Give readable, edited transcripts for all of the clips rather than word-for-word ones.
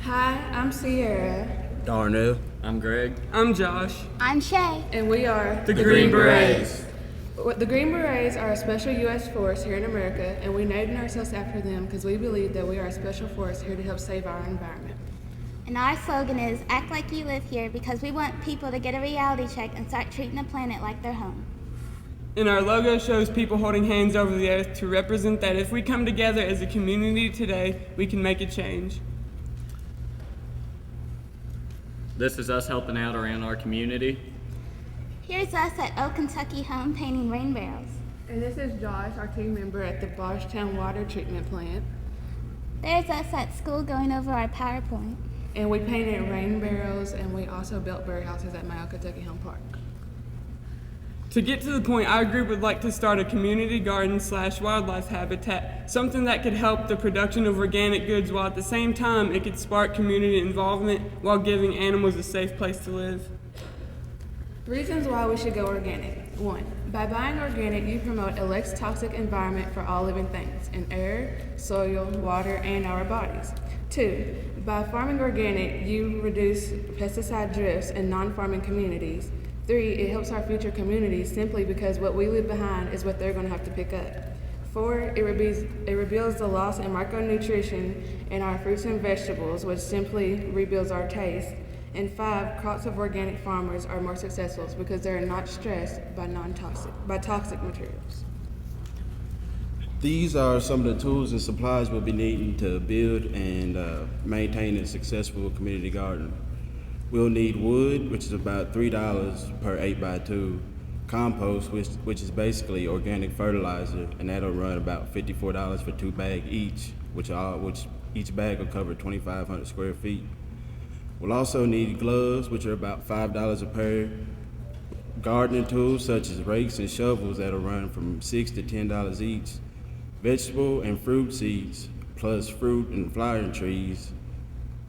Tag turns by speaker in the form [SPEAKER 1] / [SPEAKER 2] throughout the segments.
[SPEAKER 1] Hi, I'm Sierra.
[SPEAKER 2] Darnell.
[SPEAKER 3] I'm Greg.
[SPEAKER 4] I'm Josh.
[SPEAKER 5] I'm Shay.
[SPEAKER 1] And we are
[SPEAKER 4] The Green Berets.
[SPEAKER 1] The Green Berets are a special U.S. force here in America, and we named ourselves after them because we believe that we are a special force here to help save our environment.
[SPEAKER 5] And our slogan is, act like you live here, because we want people to get a reality check and start treating the planet like their home.
[SPEAKER 4] And our logo shows people holding hands over the earth to represent that if we come together as a community today, we can make a change.
[SPEAKER 3] This is us helping out around our community.
[SPEAKER 5] Here's us at Oak Kentucky Home painting rain barrels.
[SPEAKER 1] And this is Josh, our team member at the Bardstown Water Treatment Plant.
[SPEAKER 5] There's us at school going over our PowerPoint.
[SPEAKER 1] And we painted rain barrels, and we also built birdhouses at my Oak Kentucky Home Park.
[SPEAKER 4] To get to the point, our group would like to start a community garden / wildlife habitat, something that could help the production of organic goods while at the same time it could spark community involvement while giving animals a safe place to live.
[SPEAKER 1] Reasons why we should go organic. 1. By buying organic, you promote a less toxic environment for all living things in air, soil, water, and our bodies. 2. By farming organic, you reduce pesticide drifts in non-farming communities. 3. It helps our future communities simply because what we leave behind is what they're going to have to pick up. 4. It rebuilds the loss in micronutrition in our fruits and vegetables, which simply rebuilds our taste. And 5. Crops of organic farmers are more successful because they are not stressed by toxic materials.
[SPEAKER 2] These are some of the tools and supplies we'll be needing to build and maintain a successful community garden. We'll need wood, which is about $3 per 8x2, compost, which is basically organic fertilizer, and that'll run about $54 for 2 bags each, which each bag will cover 2,500 square feet. We'll also need gloves, which are about $5 a pair, gardening tools such as rakes and shovels that'll run from $6 to $10 each, vegetable and fruit seeds, plus fruit and flowering trees.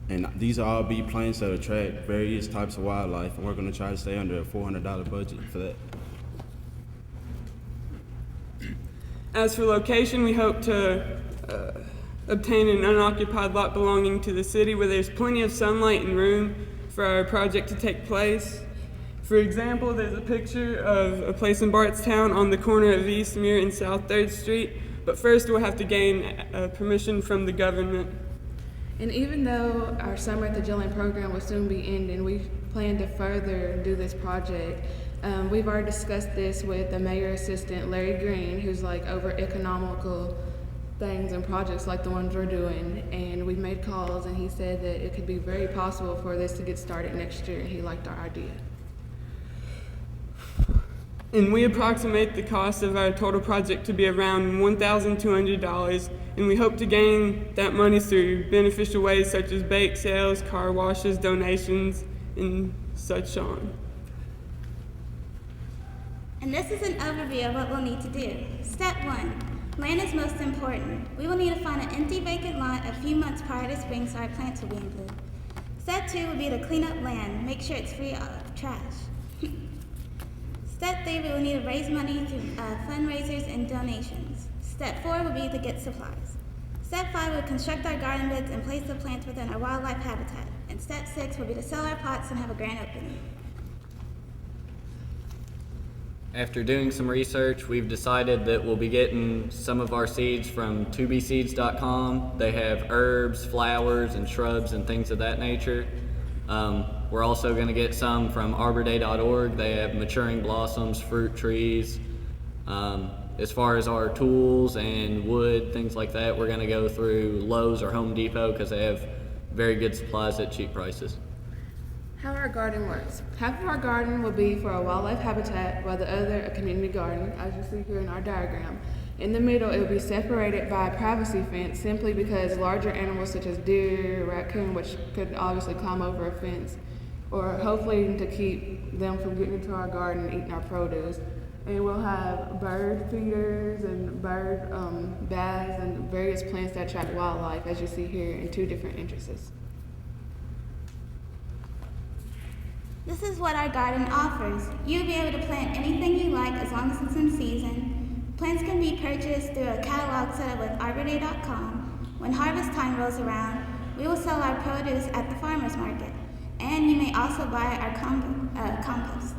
[SPEAKER 2] And these will all be plants that attract various types of wildlife, and we're going to try to stay under a $400 budget for that.
[SPEAKER 4] As for location, we hope to obtain an unoccupied lot belonging to the city where there's plenty of sunlight and room for our project to take place. For example, there's a picture of a place in Bardstown on the corner of East Muir and South 3rd Street, but first we'll have to gain permission from the government.
[SPEAKER 1] And even though our summer at the Jillian program will soon be ending, we plan to further do this project. We've already discussed this with the mayor assistant, Larry Green, who's over economical things and projects like the ones we're doing. And we've made calls, and he said that it could be very possible for this to get started next year, and he liked our idea.
[SPEAKER 4] And we approximate the cost of our total project to be around $1,200, and we hope to gain that money through beneficial ways such as bake sales, car washes, donations, and such on.
[SPEAKER 5] And this is an overview of what we'll need to do. Step 1. Land is most important. We will need to find an empty vacant lot a few months prior to spring so our plants will be in bloom. Step 2 will be to clean up land, make sure it's free of trash. Step 3, we will need to raise money through fundraisers and donations. Step 4 will be to get supplies. Step 5 will construct our garden beds and place the plants within our wildlife habitat. And step 6 will be to sell our pots and have a grand opening.
[SPEAKER 3] After doing some research, we've decided that we'll be getting some of our seeds from tobeseeds.com. They have herbs, flowers, and shrubs and things of that nature. We're also going to get some from arborday.org. They have maturing blossoms, fruit trees. As far as our tools and wood, things like that, we're going to go through Lowe's or Home Depot because they have very good supplies at cheap prices.
[SPEAKER 1] How our garden works. Half of our garden will be for a wildlife habitat, while the other a community garden, as you see here in our diagram. In the middle, it will be separated by a privacy fence simply because larger animals such as deer, raccoon, which could obviously climb over a fence, or hopefully to keep them from getting into our garden and eating our produce. And we'll have bird feeders and bird baths and various plants that attract wildlife, as you see here in 2 different entrances.
[SPEAKER 5] This is what our garden offers. You'll be able to plant anything you like as long as it's in season. Plants can be purchased through a catalog set up with arborday.com. When harvest time rolls around, We will sell our produce at the farmer's market, and you may also buy our compost.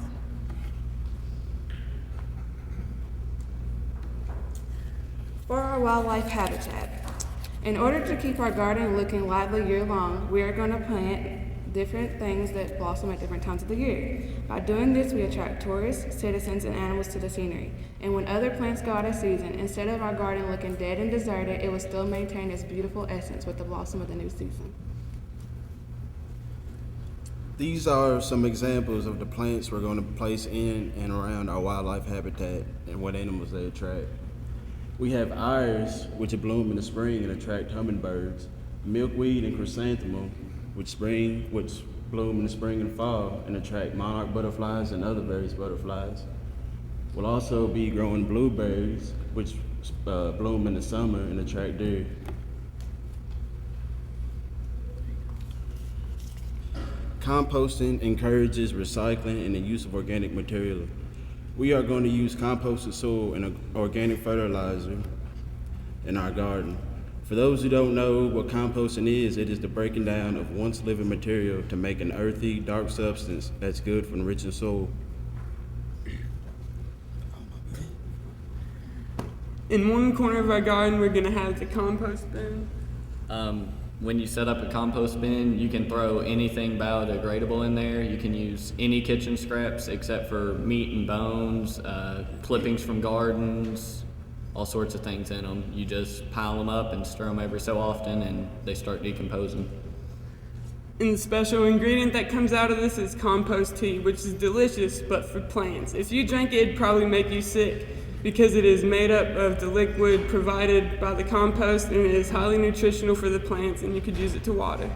[SPEAKER 1] For our wildlife habitat, in order to keep our garden looking lively year-long, we are going to plant different things that blossom at different times of the year. By doing this, we attract tourists, citizens, and animals to the scenery. And when other plants go out of season, instead of our garden looking dead and deserted, it will still maintain its beautiful essence with the blossom of the new season.
[SPEAKER 2] These are some examples of the plants we're going to place in and around our wildlife habitat and what animals they attract. We have iris, which bloom in the spring and attract hummingbirds, milkweed and chrysanthemum, which bloom in the spring and fall and attract monarch butterflies and other various butterflies. We'll also be growing blueberries, which bloom in the summer and attract deer. Composting encourages recycling and the use of organic material. We are going to use composted soil and organic fertilizer in our garden. For those who don't know what composting is, it is the breaking down of once living material to make an earthy, dark substance that's good for enriching soil.
[SPEAKER 4] In one corner of our garden, we're going to have the compost bin.
[SPEAKER 3] When you set up a compost bin, you can throw anything biodegradable in there. You can use any kitchen scraps except for meat and bones, clippings from gardens, all sorts of things in them. You just pile them up and stir them every so often and they start decomposing.
[SPEAKER 4] And the special ingredient that comes out of this is compost tea, which is delicious but for plants. If you drink it, it'd probably make you sick because it is made up of the liquid provided by the compost and it is highly nutritional for the plants and you could use it to water.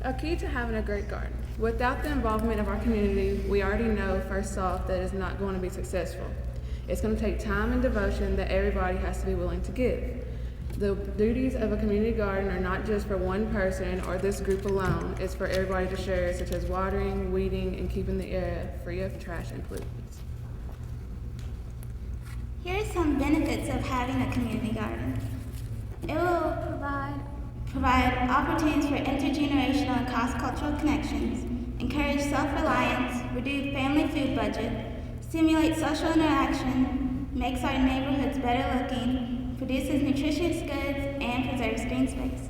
[SPEAKER 1] A key to having a great garden. Without the involvement of our community, we already know first off that it's not going to be successful. It's going to take time and devotion that everybody has to be willing to give. The duties of a community garden are not just for one person or this group alone. It's for everybody to share, such as watering, weeding, and keeping the area free of trash and pollutants.
[SPEAKER 5] Here are some benefits of having a community garden. It will provide opportunities for intergenerational and cross-cultural connections, encourage self-reliance, reduce family food budget, stimulate social interaction, makes our neighborhoods better looking, produces nutritious goods, and preserves green space.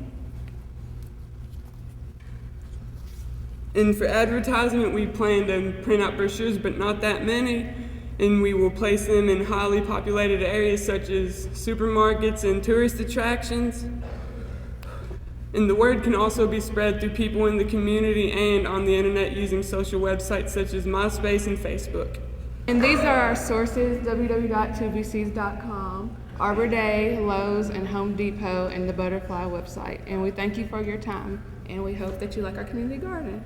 [SPEAKER 4] And for advertisement, we plan to print out brochures, but not that many, and we will place them in highly populated areas such as supermarkets and tourist attractions. And the word can also be spread through people in the community and on the internet using social websites such as MySpace and Facebook.
[SPEAKER 1] And these are our sources: www.2bseeds.com, Arbor Day, Lowe's, and Home Depot, and the Butterfly website. And we thank you for your time, and we hope that you like our community garden.